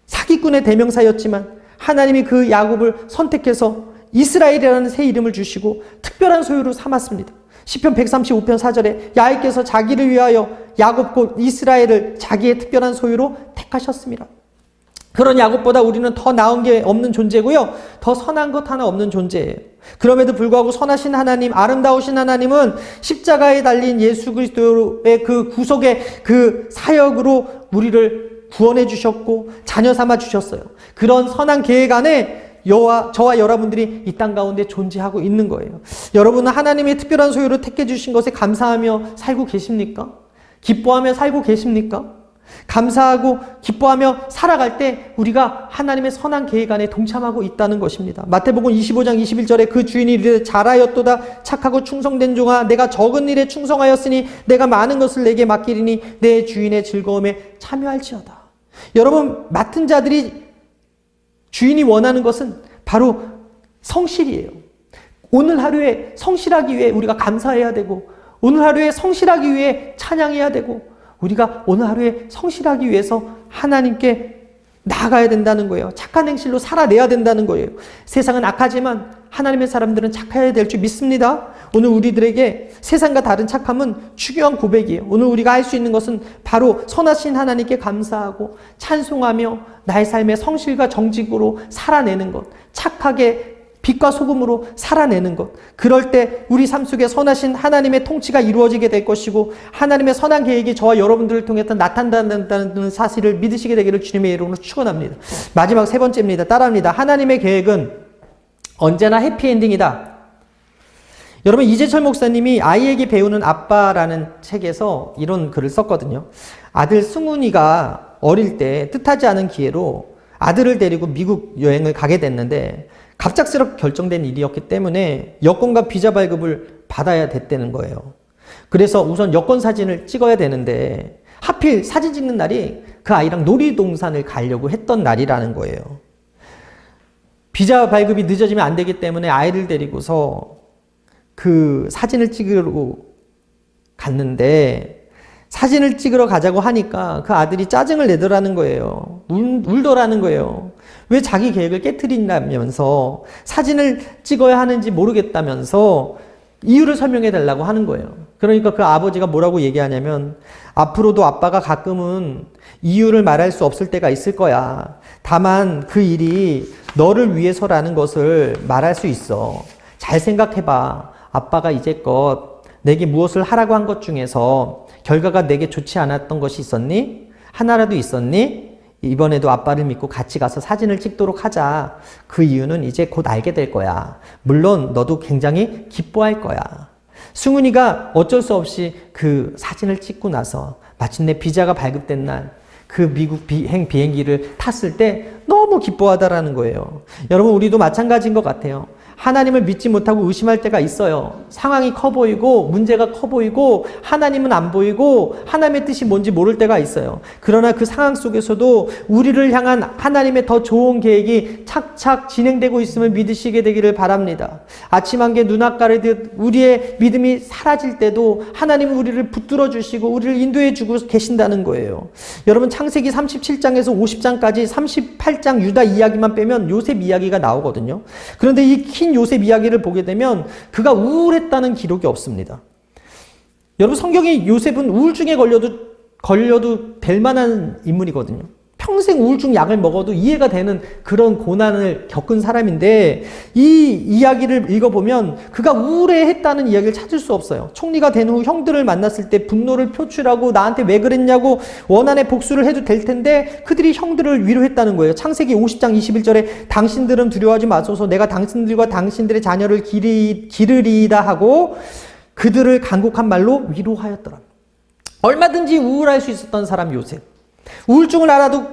Speaker 1: 사기꾼의 대명사였지만 하나님이 그 야곱을 선택해서 이스라엘이라는 새 이름을 주시고 특별한 소유로 삼았습니다. 시편 135편 4절에 야훼께서 자기를 위하여 야곱 곧 이스라엘을 자기의 특별한 소유로 택하셨습니다. 그런 야곱보다 우리는 더 나은 게 없는 존재고요. 더 선한 것 하나 없는 존재예요. 그럼에도 불구하고 선하신 하나님, 아름다우신 하나님은 십자가에 달린 예수 그리스도의 그 구속의 그 사역으로 우리를 구원해 주셨고 자녀 삼아 주셨어요. 그런 선한 계획 안에 저와 여러분들이 이 땅 가운데 존재하고 있는 거예요. 여러분은 하나님의 특별한 소유로 택해 주신 것에 감사하며 살고 계십니까? 기뻐하며 살고 계십니까? 감사하고 기뻐하며 살아갈 때 우리가 하나님의 선한 계획 안에 동참하고 있다는 것입니다. 마태복음 25장 21절에 그 주인이 이르되 잘하였도다 착하고 충성된 종아 내가 적은 일에 충성하였으니 내가 많은 것을 내게 맡기리니 내 주인의 즐거움에 참여할지어다. 여러분 맡은 자들이 주인이 원하는 것은 바로 성실이에요. 오늘 하루에 성실하기 위해 우리가 감사해야 되고 오늘 하루에 성실하기 위해 찬양해야 되고 우리가 오늘 하루에 성실하기 위해서 하나님께 나아가야 된다는 거예요. 착한 행실로 살아내야 된다는 거예요. 세상은 악하지만 하나님의 사람들은 착해야 될 줄 믿습니다. 오늘 우리들에게 세상과 다른 착함은 중요한 고백이에요. 오늘 우리가 할 수 있는 것은 바로 선하신 하나님께 감사하고 찬송하며 나의 삶의 성실과 정직으로 살아내는 것, 착하게 빛과 소금으로 살아내는 것. 그럴 때 우리 삶 속에 선하신 하나님의 통치가 이루어지게 될 것이고 하나님의 선한 계획이 저와 여러분들을 통해서 나타난다는 사실을 믿으시게 되기를 주님의 이름으로 축원합니다. 마지막 세 번째입니다. 따라합니다. 하나님의 계획은 언제나 해피엔딩이다. 여러분 이재철 목사님이 아이에게 배우는 아빠라는 책에서 이런 글을 썼거든요. 아들 승훈이가 어릴 때 뜻하지 않은 기회로 아들을 데리고 미국 여행을 가게 됐는데 갑작스럽게 결정된 일이었기 때문에 여권과 비자 발급을 받아야 됐다는 거예요. 그래서 우선 여권 사진을 찍어야 되는데 하필 사진 찍는 날이 그 아이랑 놀이동산을 가려고 했던 날이라는 거예요. 비자 발급이 늦어지면 안 되기 때문에 아이를 데리고서 그 사진을 찍으러 갔는데 사진을 찍으러 가자고 하니까 그 아들이 짜증을 내더라는 거예요. 울더라는 거예요. 왜 자기 계획을 깨트린다면서 사진을 찍어야 하는지 모르겠다면서 이유를 설명해 달라고 하는 거예요. 그러니까 그 아버지가 뭐라고 얘기하냐면 앞으로도 아빠가 가끔은 이유를 말할 수 없을 때가 있을 거야. 다만 그 일이 너를 위해서라는 것을 말할 수 있어. 잘 생각해봐. 아빠가 이제껏 내게 무엇을 하라고 한 것 중에서 결과가 내게 좋지 않았던 것이 있었니? 하나라도 있었니? 이번에도 아빠를 믿고 같이 가서 사진을 찍도록 하자. 그 이유는 이제 곧 알게 될 거야. 물론 너도 굉장히 기뻐할 거야. 승훈이가 어쩔 수 없이 그 사진을 찍고 나서 마침내 비자가 발급된 날 그 미국 비행기를 탔을 때 너무 기뻐하다라는 거예요. 여러분 우리도 마찬가지인 것 같아요. 하나님을 믿지 못하고 의심할 때가 있어요. 상황이 커 보이고 문제가 커 보이고 하나님은 안 보이고 하나님의 뜻이 뭔지 모를 때가 있어요. 그러나 그 상황 속에서도 우리를 향한 하나님의 더 좋은 계획이 착착 진행되고 있음을 믿으시게 되기를 바랍니다. 아침 한개 눈앞 가리듯 우리의 믿음이 사라질 때도 하나님은 우리를 붙들어 주시고 우리를 인도해 주고 계신다는 거예요. 여러분 창세기 37장에서 50장까지 38장 유다 이야기만 빼면 요셉 이야기가 나오거든요. 그런데 이 긴 요셉 이야기를 보게 되면 그가 우울했다는 기록이 없습니다. 여러분 성경이 요셉은 우울증에 걸려도 걸려도 될 만한 인물이거든요. 평생 우울증 약을 먹어도 이해가 되는 그런 고난을 겪은 사람인데 이 이야기를 읽어보면 그가 우울해했다는 이야기를 찾을 수 없어요. 총리가 된 후 형들을 만났을 때 분노를 표출하고 나한테 왜 그랬냐고 원한의 복수를 해도 될 텐데 그들이 형들을 위로했다는 거예요. 창세기 50장 21절에 당신들은 두려워하지 마소서 내가 당신들과 당신들의 자녀를 기르리이다 하고 그들을 간곡한 말로 위로하였더라. 얼마든지 우울할 수 있었던 사람 요셉. 우울증을 알아도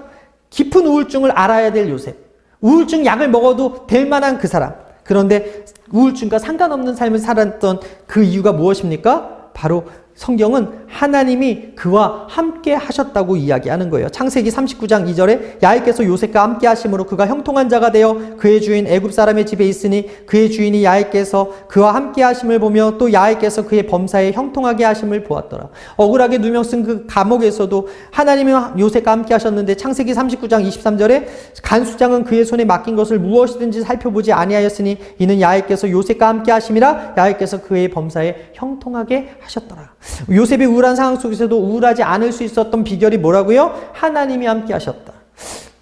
Speaker 1: 깊은 우울증을 알아야 될 요셉. 우울증 약을 먹어도 될 만한 그 사람. 그런데 우울증과 상관없는 삶을 살았던 그 이유가 무엇입니까? 바로 성경은 하나님이 그와 함께 하셨다고 이야기하는 거예요. 창세기 39장 2절에 야훼께서 요셉과 함께 하심으로 그가 형통한 자가 되어 그의 주인 애굽 사람의 집에 있으니 그의 주인이 야훼께서 그와 함께 하심을 보며 또 야훼께서 그의 범사에 형통하게 하심을 보았더라. 억울하게 누명 쓴 그 감옥에서도 하나님이 요셉과 함께 하셨는데 창세기 39장 23절에 간수장은 그의 손에 맡긴 것을 무엇이든지 살펴보지 아니하였으니 이는 야훼께서 요셉과 함께 하심이라 야훼께서 그의 범사에 형통하게 하셨더라. 요셉의 우울한 상황 속에서도 우울하지 않을 수 있었던 비결이 뭐라고요? 하나님이 함께 하셨다.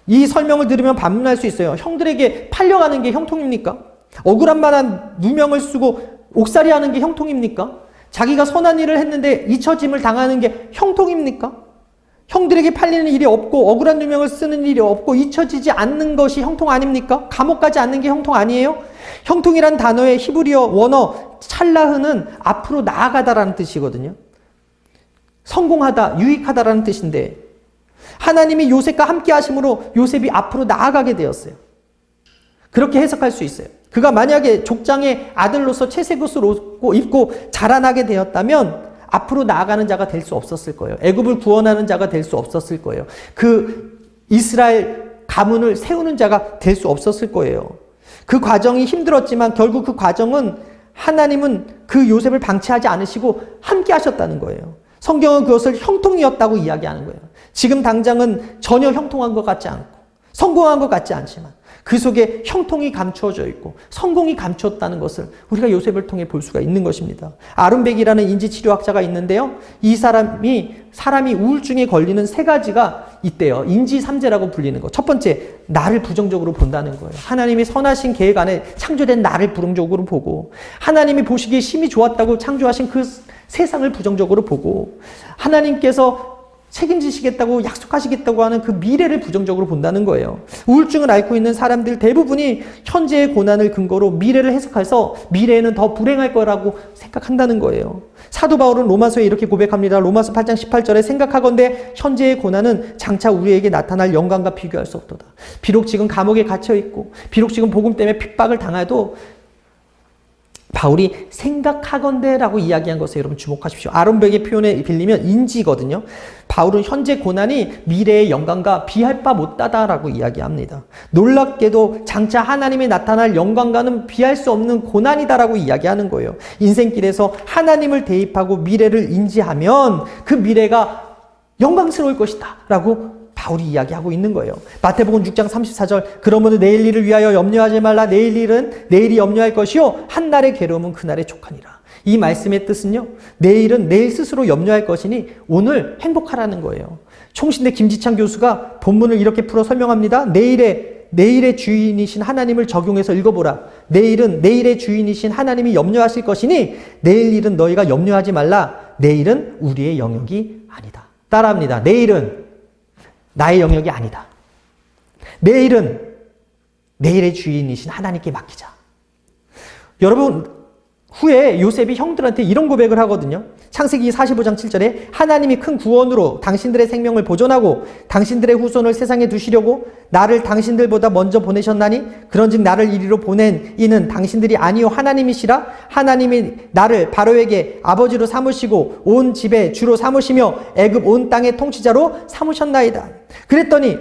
Speaker 1: 이 설명을 들으면 반문할 수 있어요. 형들에게 팔려가는 게 형통입니까? 억울한 만한 누명을 쓰고 옥살이 하는 게 형통입니까? 자기가 선한 일을 했는데 잊혀짐을 당하는 게 형통입니까? 형들에게 팔리는 일이 없고 억울한 누명을 쓰는 일이 없고 잊혀지지 않는 것이 형통 아닙니까? 감옥 가지 않는 게 형통 아니에요? 형통이란 단어의 히브리어 원어 찰라흐는 앞으로 나아가다라는 뜻이거든요. 성공하다, 유익하다라는 뜻인데 하나님이 요셉과 함께 하심으로 요셉이 앞으로 나아가게 되었어요. 그렇게 해석할 수 있어요. 그가 만약에 족장의 아들로서 채색 옷을 입고 자라나게 되었다면 앞으로 나아가는 자가 될 수 없었을 거예요. 애굽을 구원하는 자가 될 수 없었을 거예요. 그 이스라엘 가문을 세우는 자가 될 수 없었을 거예요. 그 과정이 힘들었지만 결국 그 과정은 하나님은 그 요셉을 방치하지 않으시고 함께 하셨다는 거예요. 성경은 그것을 형통이었다고 이야기하는 거예요. 지금 당장은 전혀 형통한 것 같지 않고 성공한 것 같지 않지만 그 속에 형통이 감추어져 있고 성공이 감추었다는 것을 우리가 요셉을 통해 볼 수가 있는 것입니다. 아룬백이라는 인지치료학자가 있는데요. 이 사람이 우울증에 걸리는 세 가지가 있대요. 인지삼재라고 불리는 거. 첫 번째, 나를 부정적으로 본다는 거예요. 하나님이 선하신 계획 안에 창조된 나를 부정적으로 보고 하나님이 보시기에 심히 좋았다고 창조하신 그 세상을 부정적으로 보고 하나님께서 책임지시겠다고 약속하시겠다고 하는 그 미래를 부정적으로 본다는 거예요. 우울증을 앓고 있는 사람들 대부분이 현재의 고난을 근거로 미래를 해석해서 미래에는 더 불행할 거라고 생각한다는 거예요. 사도 바울은 로마서에 이렇게 고백합니다. 로마서 8장 18절에 생각하건대 현재의 고난은 장차 우리에게 나타날 영광과 비교할 수 없도다. 비록 지금 감옥에 갇혀 있고 비록 지금 복음 때문에 핍박을 당해도 바울이 생각하건대라고 이야기한 것에 여러분 주목하십시오. 아론백의 표현에 빌리면 인지거든요. 바울은 현재 고난이 미래의 영광과 비할 바 못하다라고 이야기합니다. 놀랍게도 장차 하나님이 나타날 영광과는 비할 수 없는 고난이다라고 이야기하는 거예요. 인생길에서 하나님을 대입하고 미래를 인지하면 그 미래가 영광스러울 것이다 라고 바울이 이야기하고 있는 거예요. 마태복음 6장 34절 그러므로 내일 일을 위하여 염려하지 말라. 내일 일은 내일이 염려할 것이요 한날의 괴로움은 그날의 족하니라. 이 말씀의 뜻은요. 내일은 내일 스스로 염려할 것이니 오늘 행복하라는 거예요. 총신대 김지창 교수가 본문을 이렇게 풀어 설명합니다. 내일의 주인이신 하나님을 적용해서 읽어보라. 내일은 내일의 주인이신 하나님이 염려하실 것이니 내일 일은 너희가 염려하지 말라. 내일은 우리의 영역이 아니다. 따라합니다. 내일은 나의 영역이 아니다. 내일은 내일의 주인이신 하나님께 맡기자. 여러분, 후에 요셉이 형들한테 이런 고백을 하거든요. 창세기 45장 7절에 하나님이 큰 구원으로 당신들의 생명을 보존하고 당신들의 후손을 세상에 두시려고 나를 당신들보다 먼저 보내셨나니 그런즉 나를 이리로 보낸 이는 당신들이 아니요 하나님이시라. 하나님이 나를 바로에게 아버지로 삼으시고 온 집의 주로 삼으시며 애굽 온 땅의 통치자로 삼으셨나이다. 그랬더니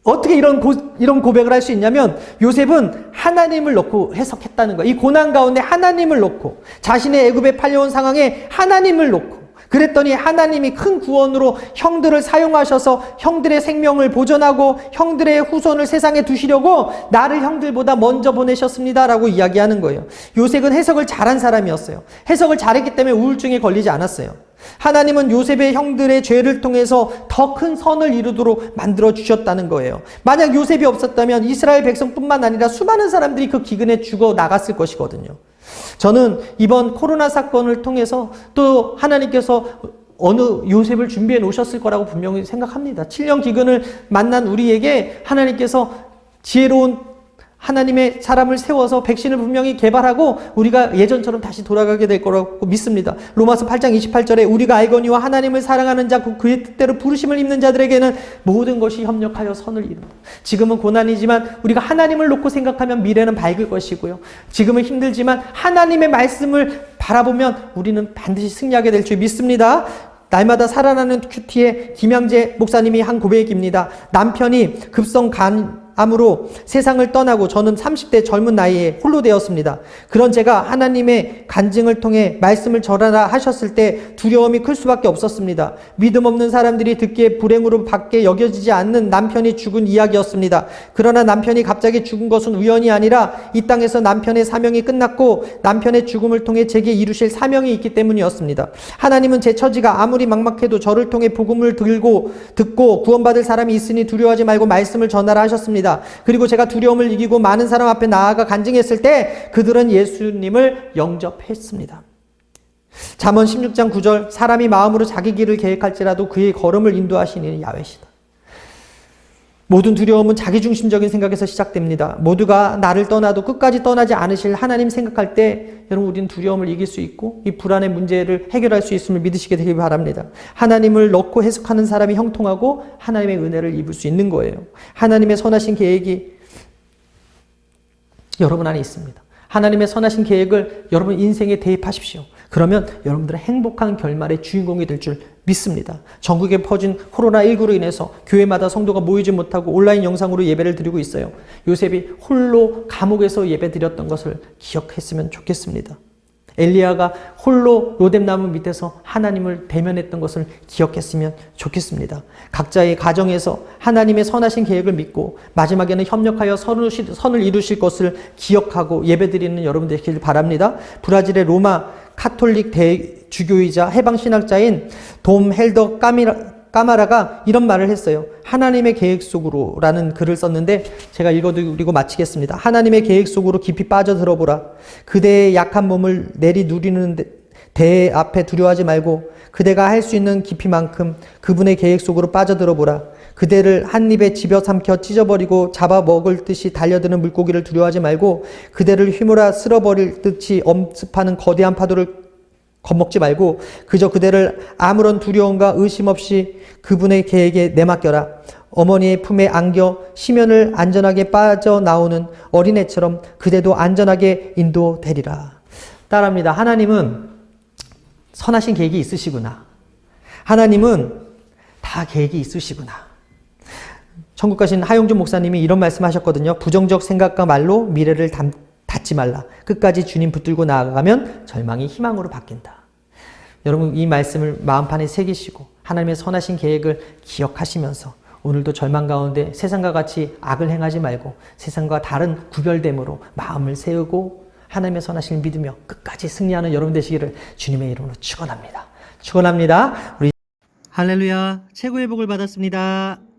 Speaker 1: 어떻게 이런 고백을 할 수 있냐면 요셉은 하나님을 놓고 해석했다는 거예요. 이 고난 가운데 하나님을 놓고 자신의 애굽에 팔려온 상황에 하나님을 놓고 그랬더니 하나님이 큰 구원으로 형들을 사용하셔서 형들의 생명을 보존하고 형들의 후손을 세상에 두시려고 나를 형들보다 먼저 보내셨습니다라고 이야기하는 거예요. 요셉은 해석을 잘한 사람이었어요. 해석을 잘했기 때문에 우울증에 걸리지 않았어요. 하나님은 요셉의 형들의 죄를 통해서 더 큰 선을 이루도록 만들어 주셨다는 거예요. 만약 요셉이 없었다면 이스라엘 백성뿐만 아니라 수많은 사람들이 그 기근에 죽어 나갔을 것이거든요. 저는 이번 코로나 사건을 통해서 또 하나님께서 어느 요셉을 준비해 놓으셨을 거라고 분명히 생각합니다. 7년 기근을 만난 우리에게 하나님께서 지혜로운 하나님의 사람을 세워서 백신을 분명히 개발하고 우리가 예전처럼 다시 돌아가게 될 거라고 믿습니다. 로마서 8장 28절에 우리가 알거니와 하나님을 사랑하는 자 그의 뜻대로 부르심을 입는 자들에게는 모든 것이 협력하여 선을 이룬다. 지금은 고난이지만 우리가 하나님을 놓고 생각하면 미래는 밝을 것이고요. 지금은 힘들지만 하나님의 말씀을 바라보면 우리는 반드시 승리하게 될 줄 믿습니다. 날마다 살아나는 큐티의 김양재 목사님이 한 고백입니다. 남편이 급성 암으로 세상을 떠나고 저는 30대 젊은 나이에 홀로 되었습니다. 그런 제가 하나님의 간증을 통해 말씀을 전하라 하셨을 때 두려움이 클 수밖에 없었습니다. 믿음 없는 사람들이 듣기에 불행으로 밖에 여겨지지 않는 남편이 죽은 이야기였습니다. 그러나 남편이 갑자기 죽은 것은 우연이 아니라 이 땅에서 남편의 사명이 끝났고 남편의 죽음을 통해 제게 이루실 사명이 있기 때문이었습니다. 하나님은 제 처지가 아무리 막막해도 저를 통해 복음을 듣고 구원받을 사람이 있으니 두려워하지 말고 말씀을 전하라 하셨습니다. 그리고 제가 두려움을 이기고 많은 사람 앞에 나아가 간증했을 때 그들은 예수님을 영접했습니다. 잠언 16장 9절 사람이 마음으로 자기 길을 계획할지라도 그의 걸음을 인도하시는 이는 야훼시다. 모든 두려움은 자기중심적인 생각에서 시작됩니다. 모두가 나를 떠나도 끝까지 떠나지 않으실 하나님 생각할 때 여러분 우리는 두려움을 이길 수 있고 이 불안의 문제를 해결할 수 있음을 믿으시게 되길 바랍니다. 하나님을 넣고 해석하는 사람이 형통하고 하나님의 은혜를 입을 수 있는 거예요. 하나님의 선하신 계획이 여러분 안에 있습니다. 하나님의 선하신 계획을 여러분 인생에 대입하십시오. 그러면 여러분들은 행복한 결말의 주인공이 될 줄 믿습니다. 전국에 퍼진 코로나19로 인해서 교회마다 성도가 모이지 못하고 온라인 영상으로 예배를 드리고 있어요. 요셉이 홀로 감옥에서 예배 드렸던 것을 기억했으면 좋겠습니다. 엘리야가 홀로 로뎀나무 밑에서 하나님을 대면했던 것을 기억했으면 좋겠습니다. 각자의 가정에서 하나님의 선하신 계획을 믿고 마지막에는 협력하여 선을 이루실 것을 기억하고 예배드리는 여러분들 되시길 바랍니다. 브라질의 로마 카톨릭 대주교이자 해방신학자인 돔 헬더 까마라가 이런 말을 했어요. 하나님의 계획 속으로 라는 글을 썼는데 제가 읽어드리고 마치겠습니다. 하나님의 계획 속으로 깊이 빠져들어보라. 그대의 약한 몸을 내리 누리는 대 앞에 두려워하지 말고 그대가 할 수 있는 깊이만큼 그분의 계획 속으로 빠져들어보라. 그대를 한 입에 집어삼켜 찢어버리고 잡아먹을 듯이 달려드는 물고기를 두려워하지 말고 그대를 휘몰아 쓸어버릴 듯이 엄습하는 거대한 파도를 겁먹지 말고 그저 그대를 아무런 두려움과 의심 없이 그분의 계획에 내맡겨라. 어머니의 품에 안겨 심연을 안전하게 빠져나오는 어린애처럼 그대도 안전하게 인도되리라. 따라합니다. 하나님은 선하신 계획이 있으시구나. 하나님은 다 계획이 있으시구나. 천국 가신 하용준 목사님이 이런 말씀하셨거든요. 부정적 생각과 말로 미래를 닫지 말라. 끝까지 주님 붙들고 나아가면 절망이 희망으로 바뀐다. 여러분 이 말씀을 마음판에 새기시고 하나님의 선하신 계획을 기억하시면서 오늘도 절망 가운데 세상과 같이 악을 행하지 말고 세상과 다른 구별됨으로 마음을 세우고 하나님의 선하심을 믿으며 끝까지 승리하는 여러분 되시기를 주님의 이름으로 축원합니다. 축원합니다. 우리 할렐루야, 최고의 복을 받았습니다.